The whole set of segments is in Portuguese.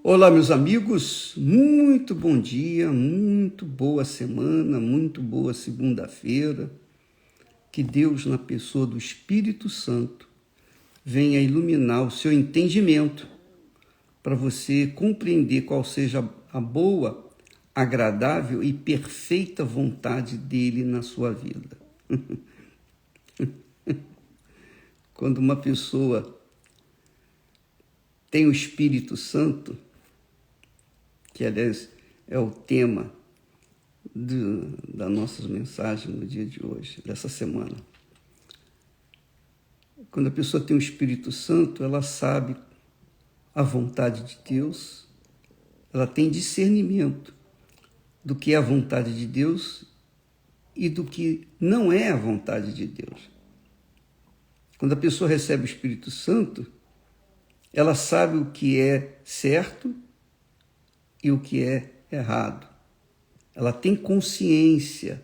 Olá, meus amigos, muito bom dia, muito boa semana, muito boa segunda-feira. Que Deus, na pessoa do Espírito Santo, venha iluminar o seu entendimento para você compreender qual seja a boa, agradável e perfeita vontade dele na sua vida. Quando uma pessoa tem o Espírito Santo, que aliás é o tema da nossa mensagem no dia de hoje, dessa semana. Quando a pessoa tem o Espírito Santo, ela sabe a vontade de Deus, ela tem discernimento do que é a vontade de Deus e do que não é a vontade de Deus. Quando a pessoa recebe o Espírito Santo, ela sabe o que é certo e o que é errado. Ela tem consciência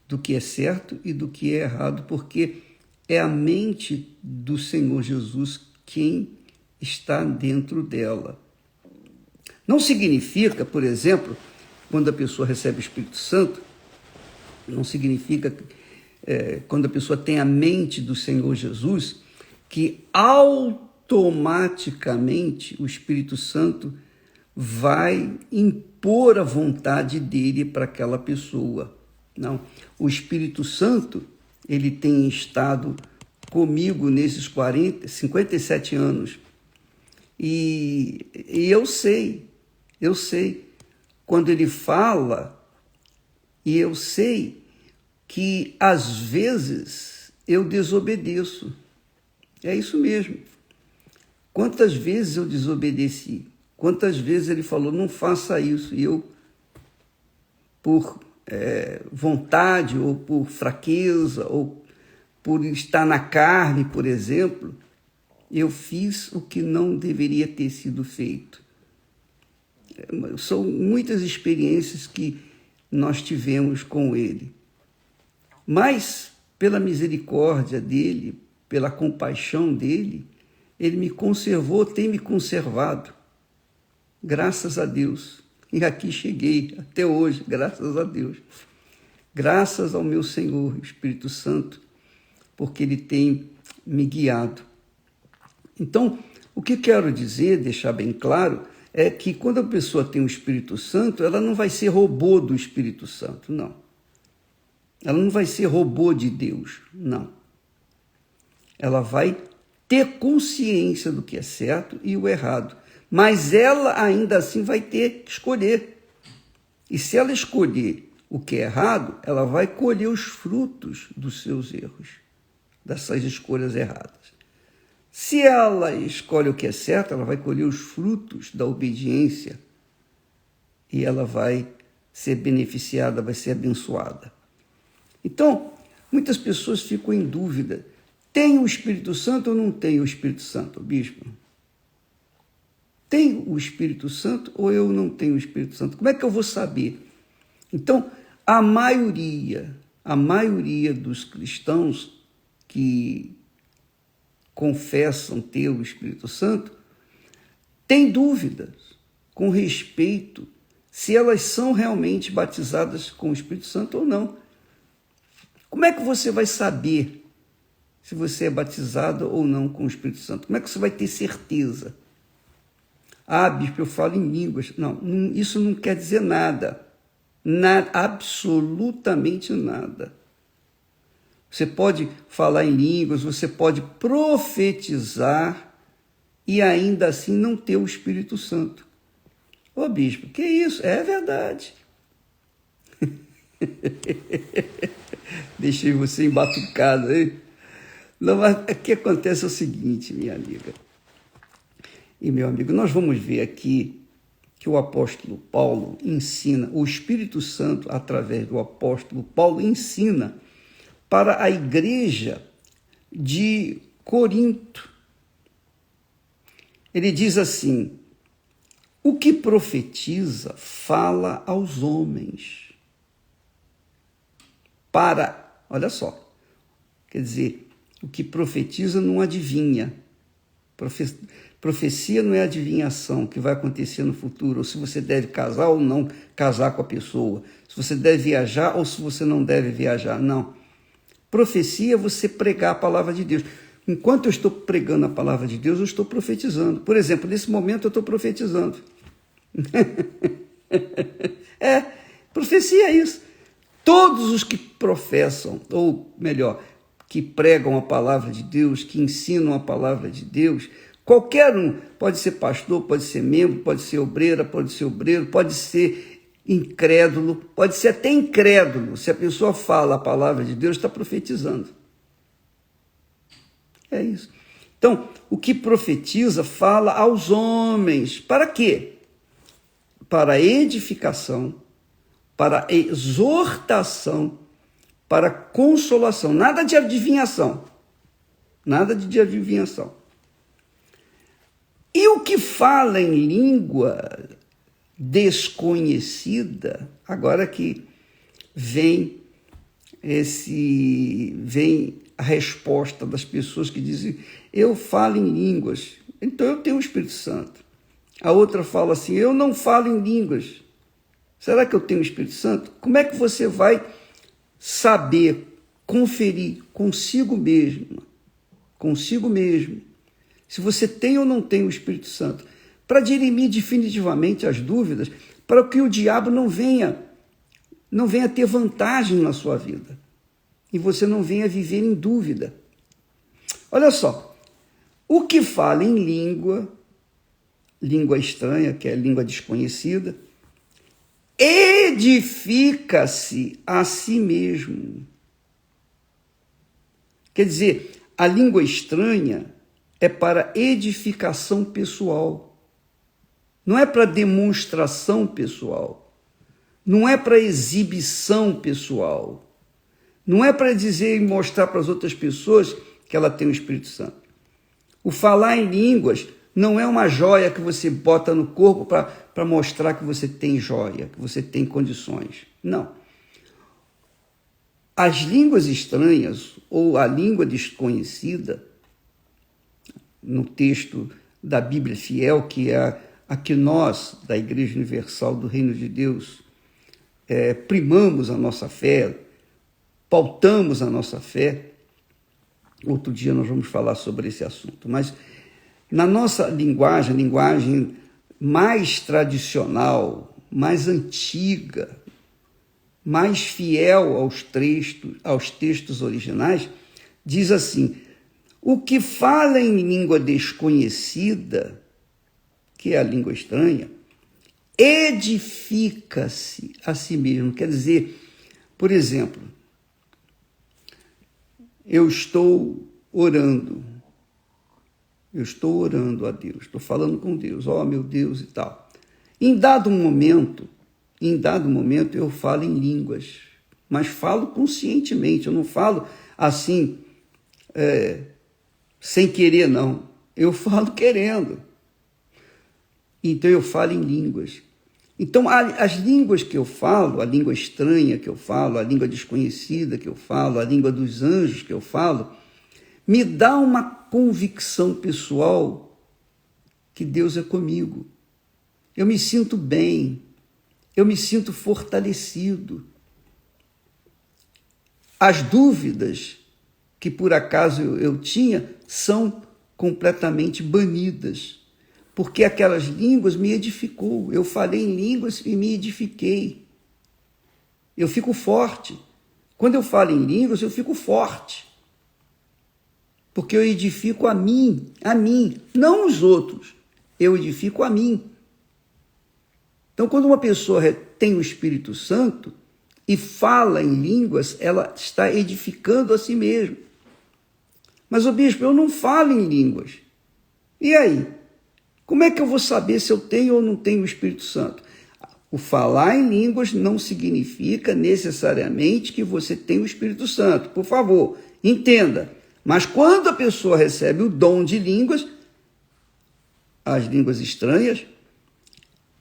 do que é certo e do que é errado, porque é a mente do Senhor Jesus quem está dentro dela. Não significa, por exemplo, quando a pessoa recebe o Espírito Santo, não significa, quando a pessoa tem a mente do Senhor Jesus, que automaticamente o Espírito Santo vai impor a vontade dele para aquela pessoa. Não. O Espírito Santo, ele tem estado comigo nesses 57 anos. E eu sei, quando ele fala, e eu sei que às vezes eu desobedeço. É isso mesmo. Quantas vezes eu desobedeci? Quantas vezes ele falou, não faça isso, e eu, por vontade, ou por fraqueza, ou por estar na carne, por exemplo, eu fiz o que não deveria ter sido feito. São muitas experiências que nós tivemos com ele. Mas, pela misericórdia dele, pela compaixão dele, ele me conservou, tem me conservado. Graças a Deus. E aqui cheguei, até hoje, graças a Deus. Graças ao meu Senhor, Espírito Santo, porque ele tem me guiado. Então, o que quero dizer, deixar bem claro, é que quando a pessoa tem o Espírito Santo, ela não vai ser robô do Espírito Santo, não. Ela não vai ser robô de Deus, não. Ela vai ter consciência do que é certo e o errado. Mas ela ainda assim vai ter que escolher. E se ela escolher o que é errado, ela vai colher os frutos dos seus erros, dessas escolhas erradas. Se ela escolhe o que é certo, ela vai colher os frutos da obediência e ela vai ser beneficiada, vai ser abençoada. Então, muitas pessoas ficam em dúvida. Tem o Espírito Santo ou não tem o Espírito Santo, bispo? Tem o Espírito Santo ou eu não tenho o Espírito Santo? Como é que eu vou saber? Então, a maioria dos cristãos que confessam ter o Espírito Santo tem dúvidas com respeito se elas são realmente batizadas com o Espírito Santo ou não. Como é que você vai saber se você é batizado ou não com o Espírito Santo? Como é que você vai ter certeza? Ah, bispo, eu falo em línguas. Não, isso não quer dizer nada. Nada, absolutamente nada. Você pode falar em línguas, você pode profetizar e ainda assim não ter o Espírito Santo. Ô bispo, que isso? É verdade. Deixei você embatucado aí. Não, mas o que acontece é o seguinte, minha amiga e meu amigo, nós vamos ver aqui que o apóstolo Paulo ensina, o Espírito Santo, através do apóstolo Paulo, ensina para a igreja de Corinto. Ele diz assim, o que profetiza fala aos homens. Olha só, quer dizer, o que profetiza não adivinha. Profecia não é adivinhação que vai acontecer no futuro, ou se você deve casar ou não casar com a pessoa, se você deve viajar ou se você não deve viajar. Não. Profecia é você pregar a palavra de Deus. Enquanto eu estou pregando a palavra de Deus, eu estou profetizando. Por exemplo, nesse momento eu estou profetizando. Profecia é isso. Todos os que professam, ou melhor, que pregam a palavra de Deus, que ensinam a palavra de Deus, qualquer um, pode ser pastor, pode ser membro, pode ser obreira, pode ser obreiro, pode ser incrédulo, pode ser até incrédulo. Se a pessoa fala a palavra de Deus, está profetizando. É isso. Então, o que profetiza fala aos homens. Para quê? Para edificação, para exortação, para consolação. Nada de adivinhação. Nada de adivinhação. E o que fala em língua desconhecida, agora que vem a resposta das pessoas que dizem, eu falo em línguas, então eu tenho o Espírito Santo. A outra fala assim, eu não falo em línguas. Será que eu tenho o Espírito Santo? Como é que você vai saber, conferir consigo mesmo, se você tem ou não tem o Espírito Santo, para dirimir definitivamente as dúvidas, para que o diabo não venha ter vantagem na sua vida e você não venha viver em dúvida. Olha só, o que fala em língua estranha, que é língua desconhecida, edifica-se a si mesmo. Quer dizer, a língua estranha é para edificação pessoal, não é para demonstração pessoal, não é para exibição pessoal, não é para dizer e mostrar para as outras pessoas que ela tem o Espírito Santo. O falar em línguas não é uma joia que você bota no corpo para mostrar que você tem joia, que você tem condições. Não. As línguas estranhas ou a língua desconhecida, no texto da Bíblia Fiel, que é a que nós, da Igreja Universal do Reino de Deus, primamos a nossa fé, pautamos a nossa fé. Outro dia nós vamos falar sobre esse assunto, mas na nossa linguagem, a linguagem mais tradicional, mais antiga, mais fiel aos textos originais, diz assim, o que fala em língua desconhecida, que é a língua estranha, edifica-se a si mesmo. Quer dizer, por exemplo, eu estou orando a Deus, estou falando com Deus, meu Deus e tal. Em dado momento eu falo em línguas, mas falo conscientemente, eu não falo assim, sem querer, não. Eu falo querendo. Então eu falo em línguas. Então as línguas que eu falo, a língua estranha que eu falo, a língua desconhecida que eu falo, a língua dos anjos que eu falo, me dá uma convicção pessoal que Deus é comigo. Eu me sinto bem, eu me sinto fortalecido. As dúvidas que por acaso eu tinha são completamente banidas, porque aquelas línguas me edificou. Eu falei em línguas e me edifiquei. Eu fico forte. Quando eu falo em línguas, eu fico forte. Porque eu edifico a mim, não os outros. Eu edifico a mim. Então, quando uma pessoa tem o Espírito Santo e fala em línguas, ela está edificando a si mesma. Mas, bispo, eu não falo em línguas. E aí? Como é que eu vou saber se eu tenho ou não tenho o Espírito Santo? O falar em línguas não significa necessariamente que você tem o Espírito Santo. Por favor, entenda. Mas quando a pessoa recebe o dom de línguas, as línguas estranhas,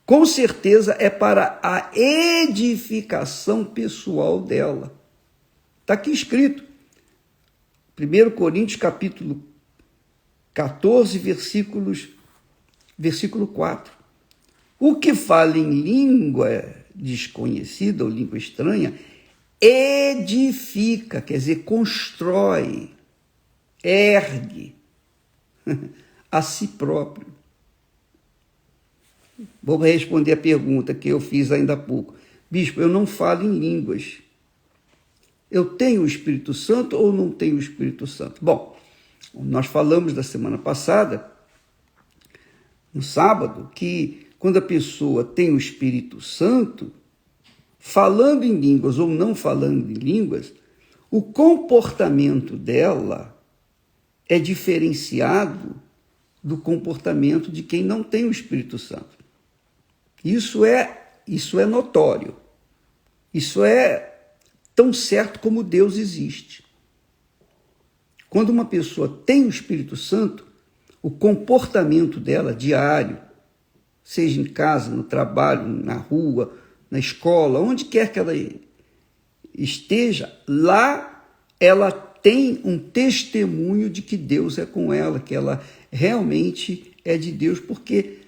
com certeza é para a edificação pessoal dela. Está aqui escrito. 1 Coríntios capítulo 14, versículos Versículo 4. O que fala em língua desconhecida ou língua estranha edifica, quer dizer, constrói, ergue a si próprio. Vou responder a pergunta que eu fiz ainda há pouco. Bispo, eu não falo em línguas. Eu tenho o Espírito Santo ou não tenho o Espírito Santo? Bom, nós falamos da semana passada, no sábado, que quando a pessoa tem o Espírito Santo, falando em línguas ou não falando em línguas, o comportamento dela é diferenciado do comportamento de quem não tem o Espírito Santo. Isso é notório. Isso é tão certo como Deus existe. Quando uma pessoa tem o Espírito Santo, o comportamento dela diário, seja em casa, no trabalho, na rua, na escola, onde quer que ela esteja, lá ela tem um testemunho de que Deus é com ela, que ela realmente é de Deus, porque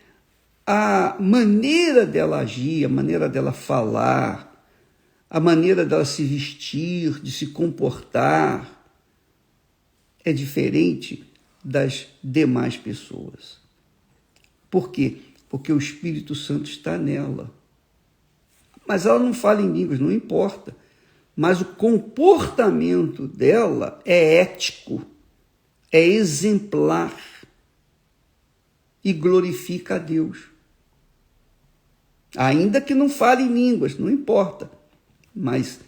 a maneira dela agir, a maneira dela falar, a maneira dela se vestir, de se comportar, é diferente das demais pessoas. Por quê? Porque o Espírito Santo está nela. Mas ela não fala em línguas, não importa. Mas o comportamento dela é ético, é exemplar e glorifica a Deus. Ainda que não fale em línguas, não importa. Mas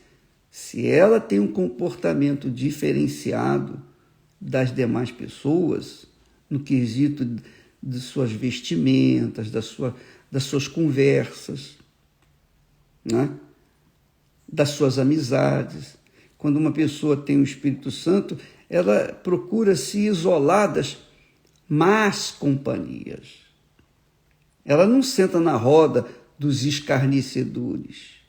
se ela tem um comportamento diferenciado das demais pessoas, no quesito de suas vestimentas, das suas conversas, né? Das suas amizades. Quando uma pessoa tem o Espírito Santo, ela procura se isolar das más companhias. Ela não senta na roda dos escarnecedores.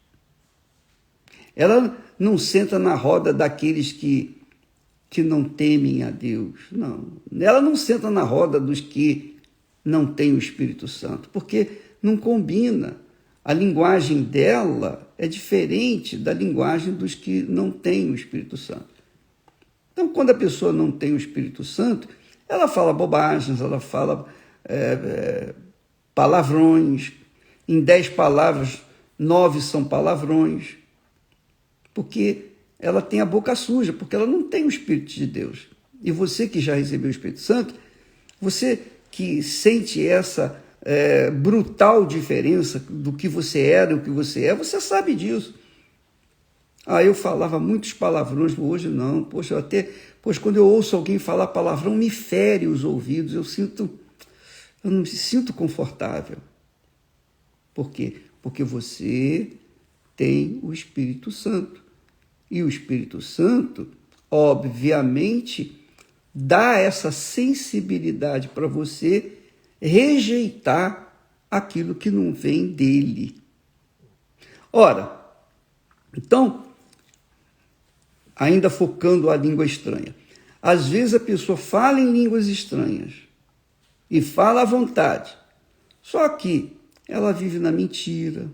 Ela não senta na roda daqueles que não temem a Deus. Não. Ela não senta na roda dos que não têm o Espírito Santo, porque não combina. A linguagem dela é diferente da linguagem dos que não têm o Espírito Santo. Então, quando a pessoa não tem o Espírito Santo, ela fala bobagens, ela fala palavrões. Em 10 palavras, 9 são palavrões, porque ela tem a boca suja, porque ela não tem o Espírito de Deus. E você que já recebeu o Espírito Santo, você que sente essa brutal diferença do que você era e o que você é, você sabe disso. Eu falava muitos palavrões, hoje não. Poxa, quando eu ouço alguém falar palavrão, me fere os ouvidos, eu não me sinto confortável. Por quê? Porque você tem o Espírito Santo. E o Espírito Santo, obviamente, dá essa sensibilidade para você rejeitar aquilo que não vem dele. Ora, então, ainda focando a língua estranha, às vezes a pessoa fala em línguas estranhas e fala à vontade, só que ela vive na mentira,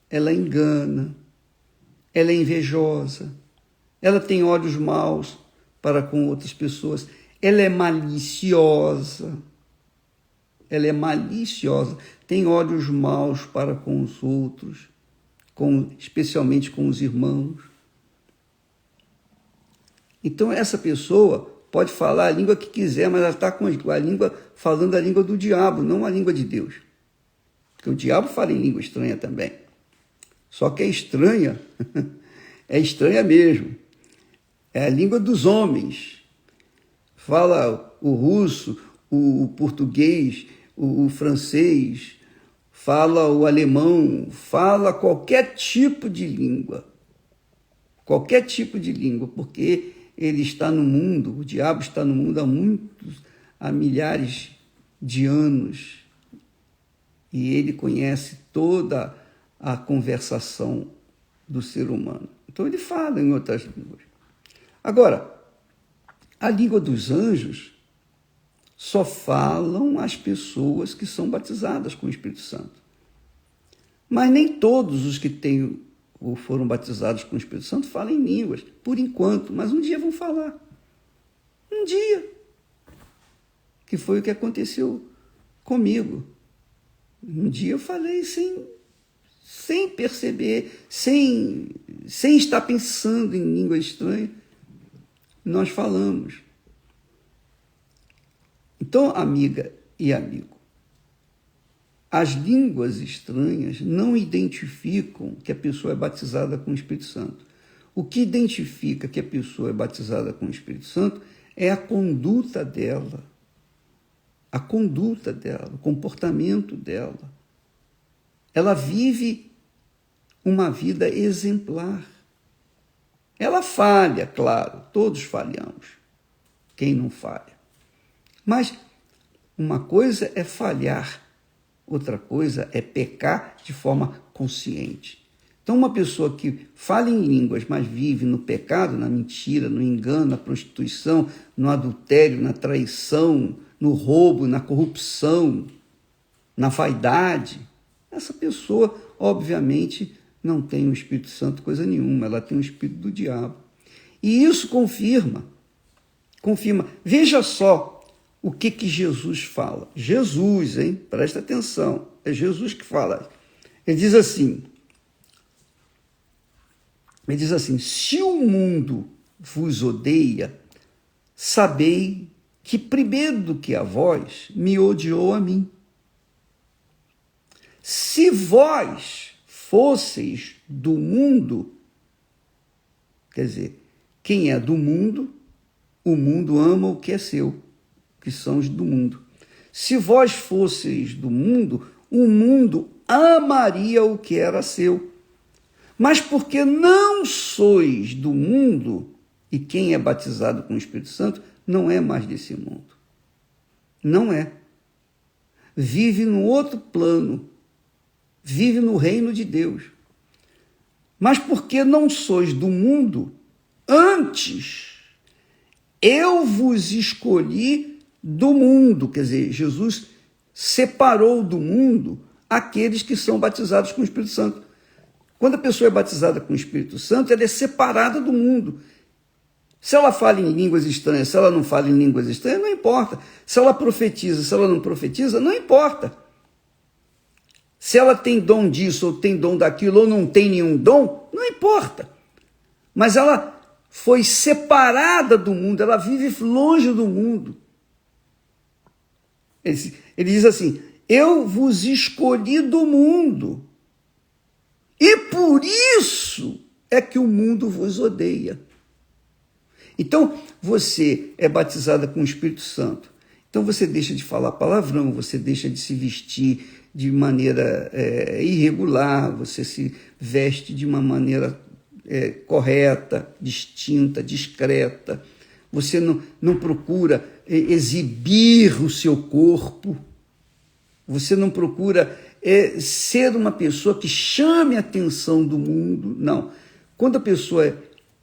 ela engana, ela é invejosa, ela tem olhos maus para com outras pessoas, ela é maliciosa, tem olhos maus para com os outros, especialmente com os irmãos. Então essa pessoa pode falar a língua que quiser, mas ela está falando a língua do diabo, não a língua de Deus. Porque o diabo fala em língua estranha também. Só que é estranha, é estranha mesmo. É a língua dos homens. Fala o russo, o português, o francês, fala o alemão, fala qualquer tipo de língua. Qualquer tipo de língua, porque ele está no mundo, o diabo está no mundo há milhares de anos. E ele conhece toda a conversação do ser humano. Então ele fala em outras línguas. Agora, a língua dos anjos só falam as pessoas que são batizadas com o Espírito Santo. Mas nem todos os que têm ou foram batizados com o Espírito Santo falam em línguas, por enquanto, mas um dia vão falar. Um dia. Que foi o que aconteceu comigo. Um dia eu falei sem perceber, sem estar pensando em língua estranha, nós falamos. Então, amiga e amigo, as línguas estranhas não identificam que a pessoa é batizada com o Espírito Santo. O que identifica que a pessoa é batizada com o Espírito Santo é a conduta dela. A conduta dela, o comportamento dela. Ela vive uma vida exemplar. Ela falha, claro, todos falhamos. Quem não falha? Mas uma coisa é falhar, outra coisa é pecar de forma consciente. Então, uma pessoa que fala em línguas, mas vive no pecado, na mentira, no engano, na prostituição, no adultério, na traição, no roubo, na corrupção, na vaidade, essa pessoa, obviamente, não tem o Espírito Santo coisa nenhuma, ela tem o Espírito do diabo. E isso confirma. Veja só o que Jesus fala. Jesus, hein? Presta atenção, é Jesus que fala. Ele diz assim, se o mundo vos odeia, sabei que primeiro do que a vós, me odiou a mim. Se vós fosseis do mundo, quer dizer, quem é do mundo, o mundo ama o que é seu, que são os do mundo. Se vós fosseis do mundo, o mundo amaria o que era seu. Mas porque não sois do mundo, e quem é batizado com o Espírito Santo não é mais desse mundo. Não é. Vive num outro plano. Vive no reino de Deus. Mas porque não sois do mundo, antes eu vos escolhi do mundo. Quer dizer, Jesus separou do mundo aqueles que são batizados com o Espírito Santo. Quando a pessoa é batizada com o Espírito Santo, ela é separada do mundo. Se ela fala em línguas estranhas, se ela não fala em línguas estranhas, não importa. Se ela profetiza, se ela não profetiza, não importa. Se ela tem dom disso, ou tem dom daquilo, ou não tem nenhum dom, não importa. Mas ela foi separada do mundo, ela vive longe do mundo. Ele diz assim, eu vos escolhi do mundo, e por isso é que o mundo vos odeia. Então, você é batizada com o Espírito Santo. Então, você deixa de falar palavrão, você deixa de se vestir de maneira irregular, você se veste de uma maneira correta, distinta, discreta. Você não procura exibir o seu corpo. Você não procura ser uma pessoa que chame a atenção do mundo. Não. Quando a pessoa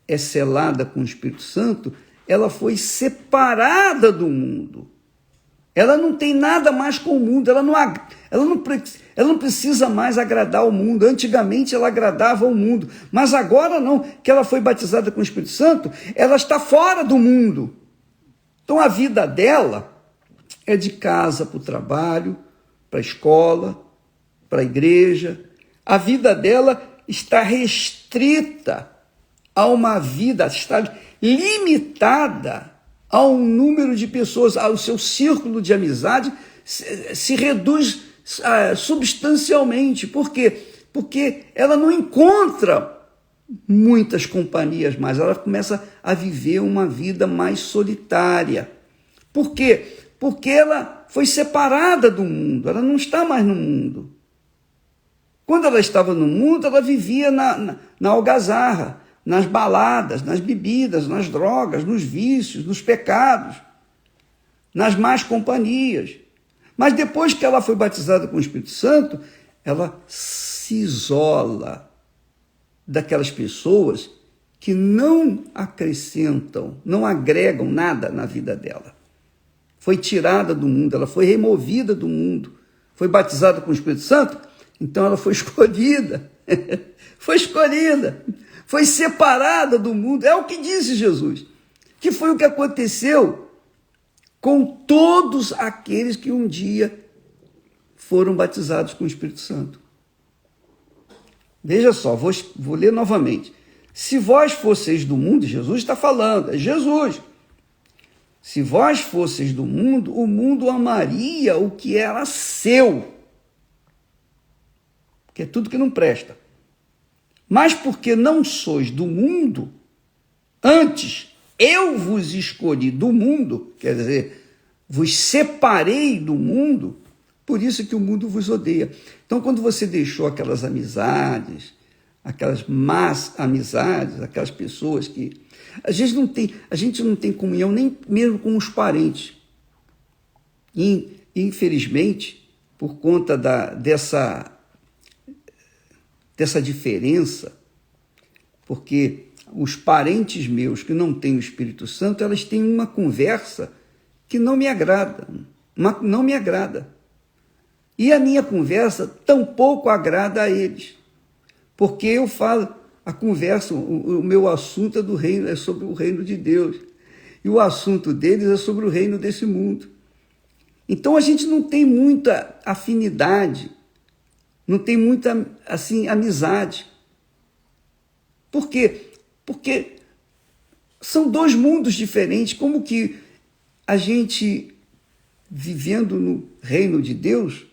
é selada com o Espírito Santo, ela foi separada do mundo. Ela não tem nada mais com o mundo, ela não precisa mais agradar o mundo. Antigamente ela agradava o mundo, mas agora não, que ela foi batizada com o Espírito Santo, ela está fora do mundo. Então a vida dela é de casa para o trabalho, para a escola, para a igreja. A vida dela está restrita a uma vida, está limitada a um número de pessoas, ao seu círculo de amizade se reduz substancialmente. Por quê? Porque ela não encontra muitas companhias mais, ela começa a viver uma vida mais solitária. Por quê? Porque ela foi separada do mundo, ela não está mais no mundo. Quando ela estava no mundo, ela vivia na algazarra, nas baladas, nas bebidas, nas drogas, nos vícios, nos pecados, nas más companhias. Mas depois que ela foi batizada com o Espírito Santo, ela se isola daquelas pessoas que não acrescentam, não agregam nada na vida dela. foi tirada do mundo, ela foi removida do mundo, foi batizada com o Espírito Santo, então ela foi escolhida, foi separada do mundo. É o que disse Jesus, que foi o que aconteceu com todos aqueles que um dia foram batizados com o Espírito Santo. Veja só, vou ler novamente. Se vós fosseis do mundo, Jesus está falando, é Jesus. Se vós fosseis do mundo, o mundo amaria o que era seu, que é tudo que não presta. Mas porque não sois do mundo, antes eu vos escolhi do mundo, quer dizer, vos separei do mundo, por isso que o mundo vos odeia. Então, quando você deixou aquelas amizades, aquelas más amizades, aquelas pessoas que a gente não tem comunhão nem mesmo com os parentes. E, infelizmente, por conta dessa diferença, porque os parentes meus que não têm o Espírito Santo, elas têm uma conversa que não me agrada, não me agrada. E a minha conversa tampouco agrada a eles, porque eu falo, a conversa, o meu assunto é sobre o reino de Deus, e o assunto deles é sobre o reino desse mundo. Então a gente não tem muita afinidade, não tem muita, assim, amizade. Por quê? Porque são dois mundos diferentes. Como que a gente, vivendo no reino de Deus,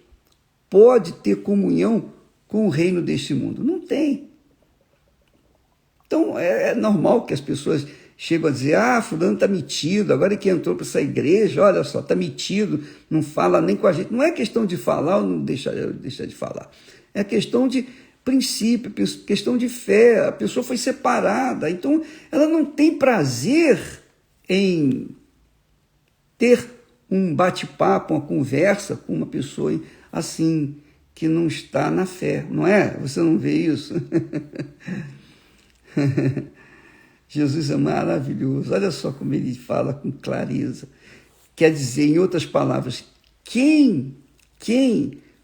pode ter comunhão com o reino deste mundo? Não tem. Então é normal que as pessoas chegam a dizer, fulano está metido, agora que entrou para essa igreja, olha só, está metido, não fala nem com a gente. Não é questão de falar ou não deixar de falar. É questão de princípio, questão de fé. A pessoa foi separada, então ela não tem prazer em ter um bate-papo, uma conversa com uma pessoa assim, que não está na fé, não é? Você não vê isso? Jesus é maravilhoso, olha só como ele fala com clareza. Quer dizer, em outras palavras, quem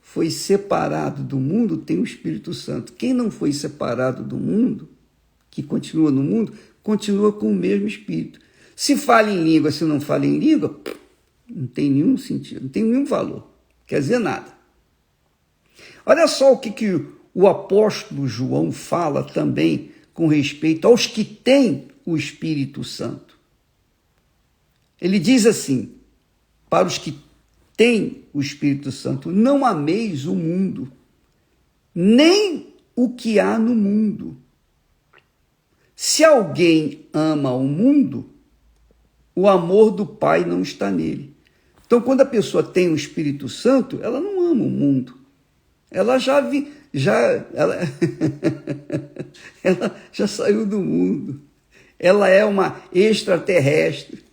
foi separado do mundo tem o Espírito Santo. Quem não foi separado do mundo, que continua no mundo, continua com o mesmo Espírito. Se fala em língua, se não fala em língua, não tem nenhum sentido, não tem nenhum valor, quer dizer nada. Olha só o que o apóstolo João fala também com respeito aos que têm o Espírito Santo. Ele diz assim, para os que têm o Espírito Santo, não ameis o mundo, nem o que há no mundo. Se alguém ama o mundo, o amor do Pai não está nele. Então, quando a pessoa tem o Espírito Santo, ela não ama o mundo. Ela ela já saiu do mundo. Ela é uma extraterrestre.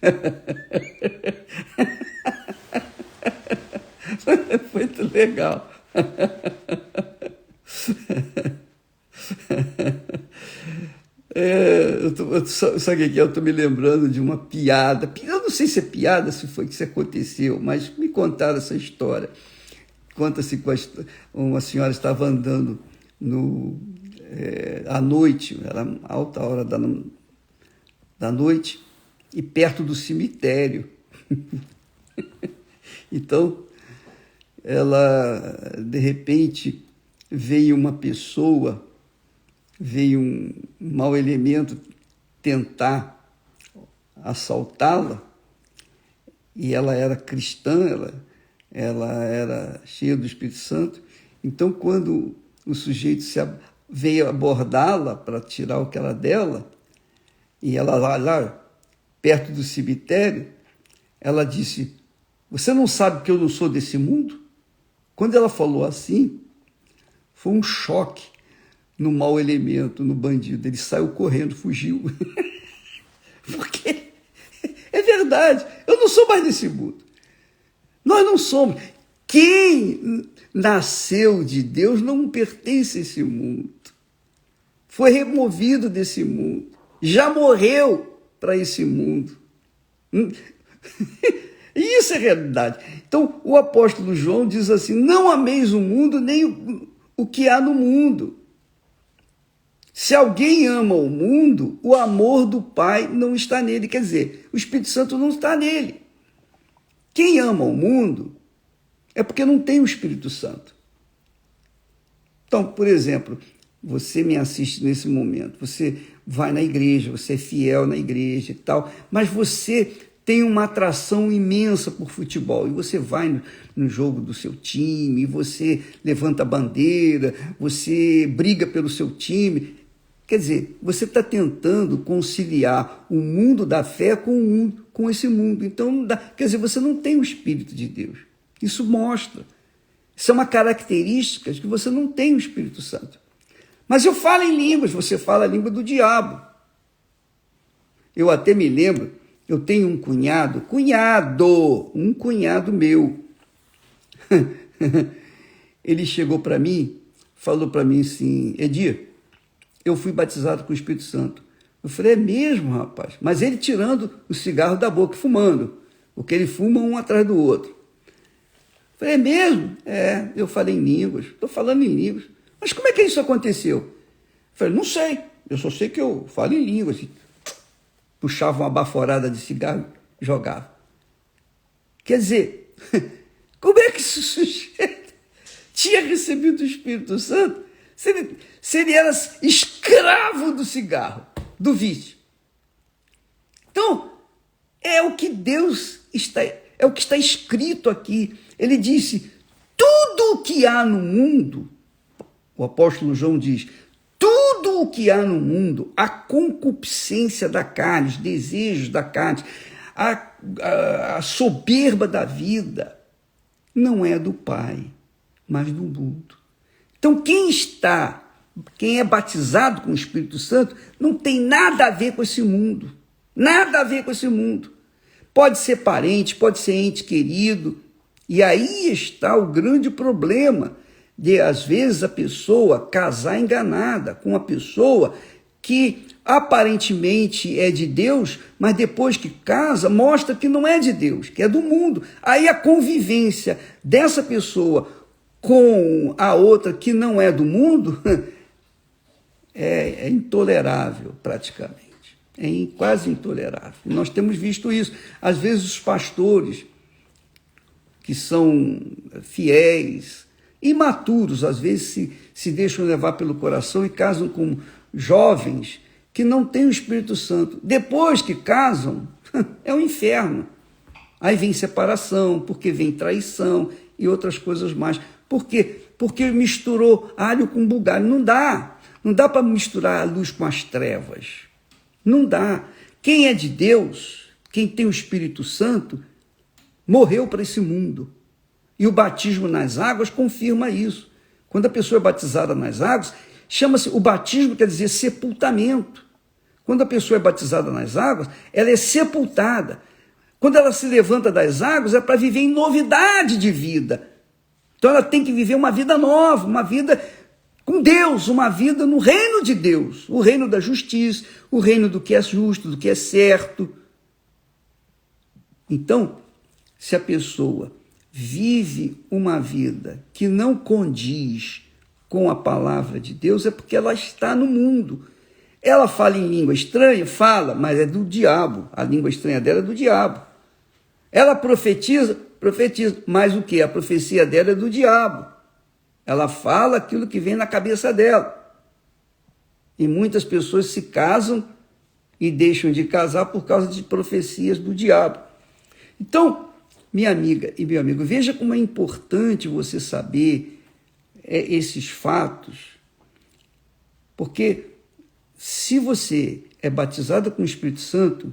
Muito legal. Sabe o que é? Eu estou me lembrando de uma piada. Eu não sei se é piada, se foi que isso aconteceu, mas me contaram essa história. Conta-se que uma senhora estava andando à noite, era alta hora da noite, e perto do cemitério. Então, ela, de repente, veio uma pessoa, veio um mau elemento tentar assaltá-la, e ela era cristã, ela era cheia do Espírito Santo. Então, quando o sujeito veio abordá-la para tirar o que era dela, e ela lá perto do cemitério, ela disse, você não sabe que eu não sou desse mundo? Quando ela falou assim, foi um choque no mau elemento, no bandido. Ele saiu correndo, fugiu. Porque é verdade, eu não sou mais desse mundo. Nós não somos. Quem nasceu de Deus não pertence a esse mundo. Foi removido desse mundo. Já morreu para esse mundo. E isso é realidade. Então, o apóstolo João diz assim: não ameis o mundo, nem o que há no mundo. Se alguém ama o mundo, o amor do Pai não está nele. Quer dizer, o Espírito Santo não está nele. Quem ama o mundo é porque não tem o Espírito Santo. Então, por exemplo, você me assiste nesse momento, você vai na igreja, você é fiel na igreja e tal, mas você tem uma atração imensa por futebol, e você vai no jogo do seu time, você levanta a bandeira, você briga pelo seu time. Quer dizer, você está tentando conciliar o mundo da fé com esse mundo. Então, não dá. Quer dizer, você não tem o Espírito de Deus. Isso mostra. Isso é uma característica de que você não tem o Espírito Santo. Mas eu falo em línguas, você fala a língua do diabo. Eu até me lembro, eu tenho um cunhado meu. Ele chegou para mim, falou para mim assim: Edir, eu fui batizado com o Espírito Santo. Eu falei: é mesmo, rapaz? Mas ele tirando o cigarro da boca, fumando, porque ele fuma um atrás do outro. Eu falei: é mesmo? É, eu falei em línguas, estou falando em línguas. Mas como é que isso aconteceu? Eu falei: não sei, eu só sei que eu falo em línguas. Puxava uma baforada de cigarro e jogava. Quer dizer, como é que esse sujeito tinha recebido o Espírito Santo se ele era escravo do cigarro, do vício? Então, é o que é o que está escrito aqui. Ele disse: tudo o que há no mundo, o apóstolo João diz, tudo o que há no mundo, a concupiscência da carne, os desejos da carne, a soberba da vida, não é do Pai, mas do mundo. Então, quem é batizado com o Espírito Santo, não tem nada a ver com esse mundo. Nada a ver com esse mundo. Pode ser parente, pode ser ente querido. E aí está o grande problema de, às vezes, a pessoa casar enganada com uma pessoa que aparentemente é de Deus, mas depois que casa, mostra que não é de Deus, que é do mundo. Aí a convivência dessa pessoa com a outra que não é do mundo é intolerável, praticamente. É quase intolerável. Nós temos visto isso. Às vezes os pastores, que são fiéis, imaturos, às vezes se deixam levar pelo coração e casam com jovens que não têm o Espírito Santo. Depois que casam, é um inferno. Aí vem separação, porque vem traição e outras coisas mais. Por quê? Porque misturou alho com bugalho. Não dá. Não dá para misturar a luz com as trevas. Não dá. Quem é de Deus, quem tem o Espírito Santo, morreu para esse mundo. E o batismo nas águas confirma isso. Quando a pessoa é batizada nas águas, chama-se, o batismo quer dizer sepultamento. Quando a pessoa é batizada nas águas, ela é sepultada. Quando ela se levanta das águas, é para viver em novidade de vida. Então ela tem que viver uma vida nova, uma vida com Deus, uma vida no reino de Deus, o reino da justiça, o reino do que é justo, do que é certo. Então, se a pessoa vive uma vida que não condiz com a palavra de Deus, é porque ela está no mundo. Ela fala em língua estranha? Fala, mas é do diabo. A língua estranha dela é do diabo. Ela profetiza? Profetiza. Mas o que? A profecia dela é do diabo. Ela fala aquilo que vem na cabeça dela. E muitas pessoas se casam e deixam de casar por causa de profecias do diabo. Então, minha amiga e meu amigo, veja como é importante você saber esses fatos, porque se você é batizado com o Espírito Santo,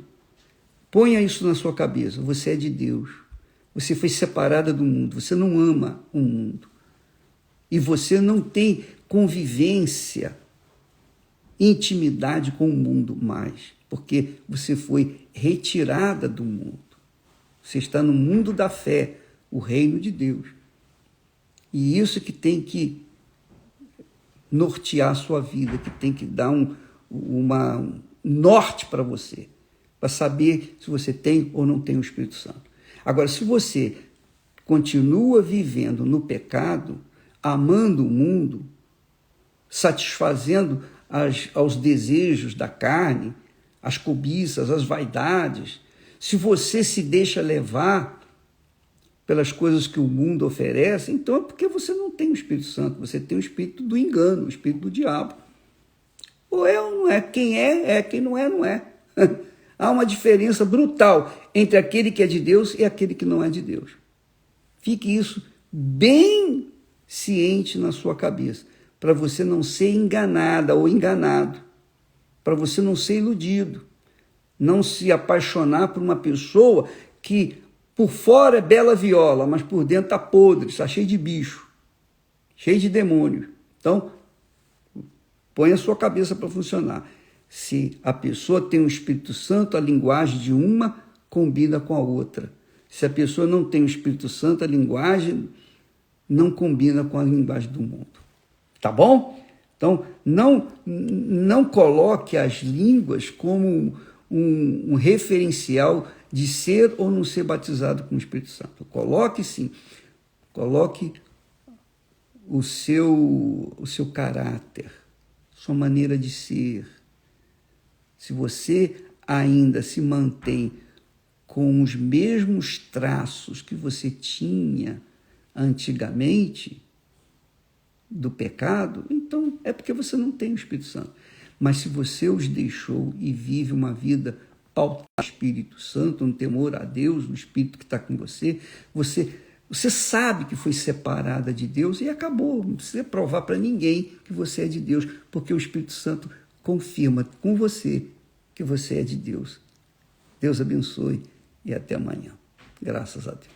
ponha isso na sua cabeça: você é de Deus, você foi separada do mundo, você não ama o mundo, e você não tem convivência, intimidade com o mundo mais, porque você foi retirada do mundo. Você está no mundo da fé, o reino de Deus. E isso que tem que nortear a sua vida, que tem que dar um norte para você, para saber se você tem ou não tem o Espírito Santo. Agora, se você continua vivendo no pecado, amando o mundo, satisfazendo aos desejos da carne, as cobiças, as vaidades, se você se deixa levar pelas coisas que o mundo oferece, então é porque você não tem o Espírito Santo, você tem o espírito do engano, o espírito do diabo. Ou é ou não é, quem é, quem não é, não é. Há uma diferença brutal entre aquele que é de Deus e aquele que não é de Deus. Fique isso bem ciente na sua cabeça, para você não ser enganada ou enganado, para você não ser iludido, não se apaixonar por uma pessoa que por fora é bela viola, mas por dentro está podre, está cheio de bicho, cheio de demônio. Então, põe a sua cabeça para funcionar. Se a pessoa tem o Espírito Santo, a linguagem de uma combina com a outra. Se a pessoa não tem o Espírito Santo, a linguagem não combina com a linguagem do mundo. Tá bom? Então, não coloque as línguas como um referencial de ser ou não ser batizado com o Espírito Santo. Coloque sim, coloque o seu caráter, sua maneira de ser. Se você ainda se mantém com os mesmos traços que você tinha antigamente do pecado, então é porque você não tem o Espírito Santo. Mas se você os deixou e vive uma vida pautada no Espírito Santo, no temor a Deus, no Espírito que está com você, você sabe que foi separada de Deus e acabou. Não precisa provar para ninguém que você é de Deus, porque o Espírito Santo confirma com você que você é de Deus. Deus abençoe e até amanhã. Graças a Deus.